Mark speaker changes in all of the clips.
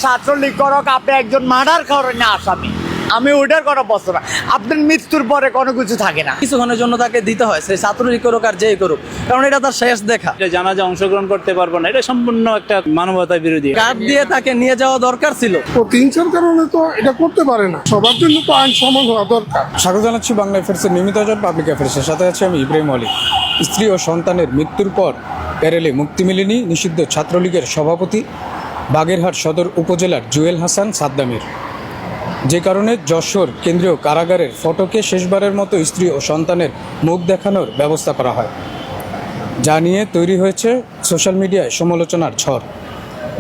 Speaker 1: ছাত্রলীগ করক, আপনি একজন মার্ডার করেন না আসামি, আমি ওইটার কথা বলছি না। আপনার মৃত্যুর পরে কোনো কিছু থাকে না,
Speaker 2: কিছুক্ষণের জন্য তাকে দিতে হয়, সেই ছাত্রলীগ করুক আর যেই করুক, কারণ এটা তার শেষ দেখা।
Speaker 3: জানাজা অংশগ্রহণ করতে পারবো না, এটা সম্পূর্ণ একটা মানবতা বিরোধী।
Speaker 2: কার্ড দিয়ে তাকে নিয়ে যাওয়া দরকার ছিল।
Speaker 4: প্রতিহিংসার কারণে তো এটা করতে পারে না, সবার জন্য তো আইন সমান হওয়া দরকার।
Speaker 5: স্বাগত জানাচ্ছি বাংলা অ্যাফেয়ার্সের নিয়মিত আয়োজন পাবলিক অ্যাফেয়ার্সের সাথে আছি আমি ইব্রাহিম আলী। স্ত্রী ও সন্তানের মৃত্যুর পর প্যারেলে মুক্তি মেলেনি নিষিদ্ধ ছাত্রলীগের সভাপতি বাগেরহাট সদর উপজেলার জুয়েল হাসান সাদ্দামের, যে কারণে যশোর কেন্দ্রীয় কারাগারের ফটকে শেষবারের মতো স্ত্রী ও সন্তানের মুখ দেখানোর ব্যবস্থা করা হয়, যা নিয়ে তৈরি হয়েছে সোশ্যাল মিডিয়ায় সমালোচনার ঝড়।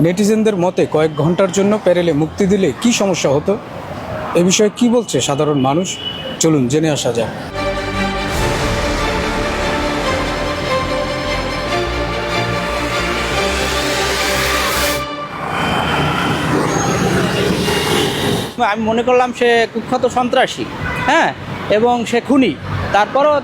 Speaker 5: নেটিজেনদের মতে কয়েক ঘন্টার জন্য প্যারেলে মুক্তি দিলে কী সমস্যা হতো, এ বিষয়ে কী বলছে সাধারণ মানুষ, চলুন জেনে আসা যায়।
Speaker 6: আমি মনে করলাম সে কুখ্যাত সন্ত্রাসী, হ্যাঁ, এবং সে খুনি। তারপরও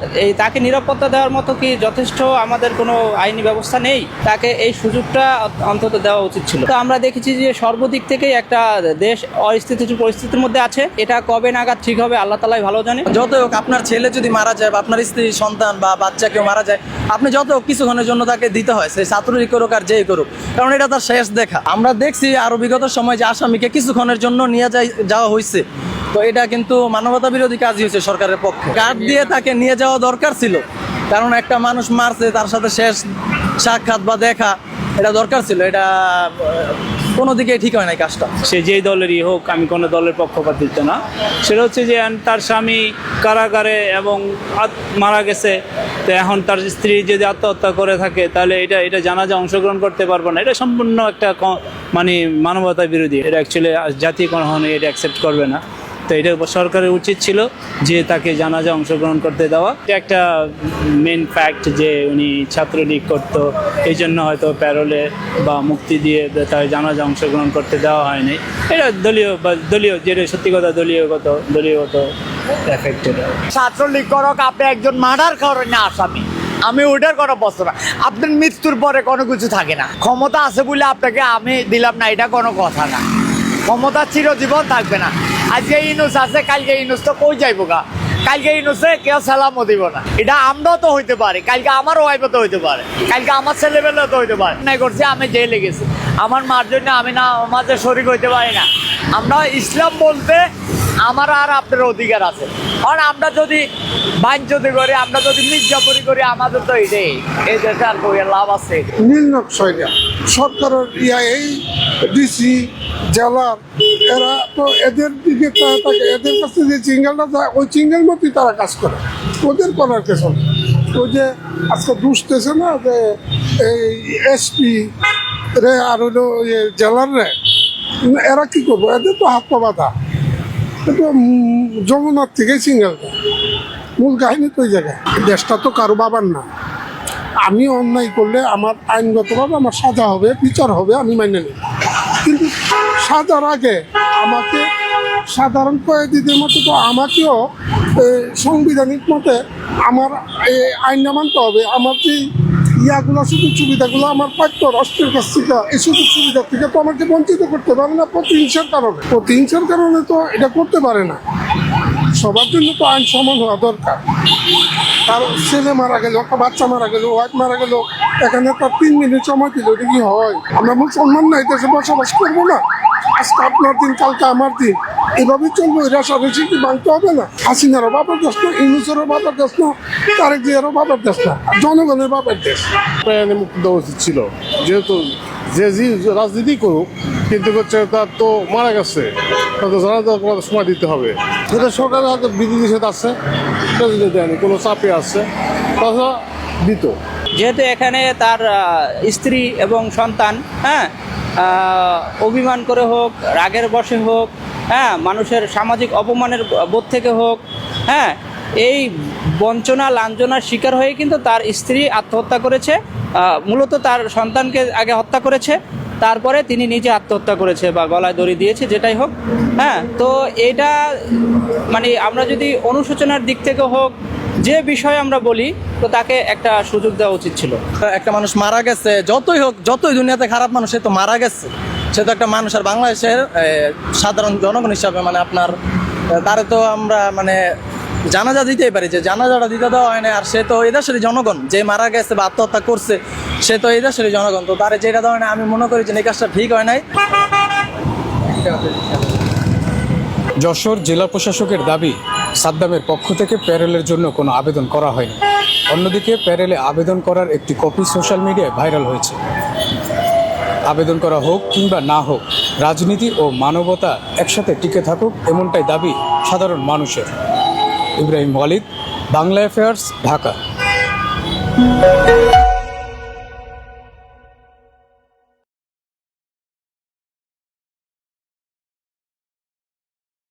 Speaker 6: তাকে নিরাপত্তা দেওয়ার মতো কি যথেষ্ট আমাদের কোনো আইনি ব্যবস্থা নেই? তাকে এই সুযোগটা অন্তত দেওয়া উচিত ছিল। তো আমরা দেখেছি যে সর্বদিক থেকেই একটা দেশ অস্থিতিশীল পরিস্থিতির মধ্যে আছে। এটা কবে নাগাদ ঠিক হবে আল্লাহ তাআলাই ভালো জানে।
Speaker 2: যতই হোক, আপনার ছেলে যদি মারা যায় বা আপনার স্ত্রী সন্তান বা বাচ্চা কেউ মারা যায়, আপনি যত হোক কিছুক্ষণের জন্য তাকে দিতে হয়, সেই ছাত্রলীগ করুক আর যেই করুক, কারণ এটা তার শেষ দেখা। আমরা দেখছি আরো বিগত সময় যে আসামিকে কিছুক্ষণের জন্য নিয়ে যাওয়া হয়েছে, তো এটা কিন্তু মানবতা বিরোধী কাজ হয়েছে সরকারের পক্ষে। কার্ড দিয়ে তাকে নিয়ে যাওয়া দরকার ছিল, কারণ একটা মানুষ মারছে, তার সাথে শেষ সাক্ষাৎ বা দেখা এটা দরকার ছিল। এটা কোনো দিকে ঠিক হয় না কাজটা।
Speaker 3: সে যেই দলেরই হোক, আমি কোনো দলের পক্ষপাতিত্ব না। সেটা হচ্ছে যে তার স্বামী কারাগারে এবং মারা গেছে, তো এখন তার স্ত্রী যদি আত্মহত্যা করে থাকে, তাহলে এটা জানাজা অংশগ্রহণ করতে পারবো না, এটা সম্পূর্ণ একটা মানে মানবতা বিরোধী। এটা অ্যাকচুয়ালি জাতি কখনো এটা অ্যাকসেপ্ট করবে না। তো এটা সরকারের উচিত ছিল যে তাকে জানাজা অংশগ্রহণ করতে দেওয়া। এটা একটা মেন ফ্যাক্ট যে উনি ছাত্রলীগ করতো, এই জন্য হয়তো প্যারোলে বা মুক্তি দিয়ে তার জানাজা অংশগ্রহণ করতে দেওয়া হয়নি। এটা দলীয় যেটা সত্যি কথা দলীয়গত এফেক্ট। এটা
Speaker 1: ছাত্রলীগ করক, আপনি একজন মার্ডার করেন না আসামি, আমি ওইটার কথা বলছি না। আপনার মৃত্যুর পরে কোনো কিছু থাকে না। ক্ষমতা আছে বলে আপনাকে আমি দিলাম না, এটা কোনো কথা না। ক্ষমতা চিরজীবন থাকবে না। আজকে ইনুস আছে, কালকে ইনুস তো কই যাইবো গা, কালকে ইনুসে কেউ সালামও দিব না। এটা আমরাও তো হইতে পারে, কালকে আমার ওয়াইফও তো হইতে পারে, কালকে আমার ছেলেবেলাও তো হইতে পারে। নাই করছে আমি জেলে গেছি, আমার মার জন্য আমি না মাঝে শরীক হইতে পারি না। আমরা ইসলাম বলতে আমার আর আপনার অধিকার আছে। কারণ আমরা যদি বাঞ্ছতি করি, আমরা যদি মির্জাপুরি করি, আমাদের তো এই দেশে আর কই লাভ আছে?
Speaker 4: নীল নকশা সরকারের এই ডিসি জেলার, এরা তো এদের দিকে থাকে, এদের কাছে যে চিঙ্গেলটা যায় ওই চিঙ্গেল মতোই তারা কাজ করে। ওদের করার কিছু না। ওই যে আজকে দুষতেছে না যে এই এসপি রে আর হলো জেলার রে, এরা কি করবো? এদের তো হাত পা বাঁধা। কিন্তু যমুনার থেকে সিঙ্গেলটা মূল কাহিনী তো ওই জায়গায়। দেশটা তো কারো বাবার না। আমি অন্যায় করলে আমার আইনগতভাবে আমার সাজা হবে, বিচার হবে, আমি মাইনে নিই। কিন্তু সাজার আগে আমাকে সাধারণ কয়েদিদের মতো তো আমাকেও সাংবিধানিক মতে আমার আইন মানতে হবে। আমার যে ইয়াগুলো সুযোগ সুবিধাগুলো আমার প্রাপ্য রাষ্ট্রের কাছ থেকে, এই সুযোগ সুবিধা থেকে তো আমাকে বঞ্চিত করতে পারে না প্রতিহিংসার কারণে। প্রতিহিংসার কারণে তো এটা করতে পারে না। সবার জন্য তো আইন সমান হওয়া দরকার। কারণ ছেলে মারা গেল, একটা বাচ্চা মারা গেল, ওয়াইফ মারা গেল, এখানে তার 3 মিনিট সময় দিল, এটা কি হয়? আমরা মুসলমান না, এই দেশে বসবাস করবো না? আজকে আপনার দিন, কালকে আমার দিন, এভাবেই চলবো। এরা সরাসরি কি মানতে হবে না? হাসিনারও বাবার দেশ না, ইউনুসেরও বাবার দেশ না, তারেক জিয়ারও বাবার দেশ না, জনগণের বাবার দেশ।
Speaker 7: প্রাণে মুক্তি দেওয়া উচিত ছিল, যেহেতু যে রাজনীতি করুক, কিন্তু হচ্ছে তার তো মারা গেছে, তাদের জানাজার সময় দিতে হবে। যেটা সরকারের হয়তো বিধি নিষেধ আছে, সেটা দেয়নি, কোনো চাপে আছে, তাছাড়া দিত।
Speaker 6: যেহেতু এখানে তার স্ত্রী এবং সন্তান, হ্যাঁ, অভিমান করে হোক, রাগের বশে হোক, হ্যাঁ, মানুষের সামাজিক অপমানের বোধ থেকে হোক, হ্যাঁ, এই বঞ্চনা লাঞ্ছনার শিকার হয়ে কিন্তু তার স্ত্রী আত্মহত্যা করেছে। মূলত তার সন্তানকে আগে হত্যা করেছে, তারপরে তিনি নিজে আত্মহত্যা করেছে বা গলায় দড়ি দিয়েছে, যেটাই হোক। হ্যাঁ, তো এটা মানে আমরা যদি অনুশোচনার দিক থেকে হোক, যে বিষয়ে আমরা বলি, তো তাকে একটা সুযোগ দেওয়া উচিত ছিল।
Speaker 2: একটা মানুষ মারা গেছে, যতই হোক, যতই দুনিয়াতে খারাপ মানুষ, সে তো মারা গেছে, সে তো একটা মানুষ, আর বাংলাদেশের সাধারণ জনগণ হিসাবে মানে আপনার তারে তো আমরা মানে জানাজা দিতেই পারি, যে জানাজাটা দিতে দেওয়া হয় না। আর সে তো এই দেশেরই জনগণ, যে মারা গেছে বা আত্মহত্যা করছে সে তো এই দেশেরই জনগণ, তো তারে যেটা দেওয়া হয় না, আমি মনে করি যে এই কাজটা ঠিক হয় নাই।
Speaker 5: যশোর জেলা প্রশাসকের দাবি, সাদ্দামের পক্ষ থেকে প্যারেলের জন্য কোনো আবেদন করা হয়নি। অন্যদিকে প্যারেলে আবেদন করার একটি কপি সোশ্যাল মিডিয়ায় ভাইরাল হয়েছে। আবেদন করা হোক কিংবা না হোক, রাজনীতি ও মানবতা একসাথে টিকে থাকুক, এমনটাই দাবি সাধারণ মানুষের। ইব্রাহিম ওয়ালিদ, বাংলা অ্যাফেয়ার্স, ঢাকা।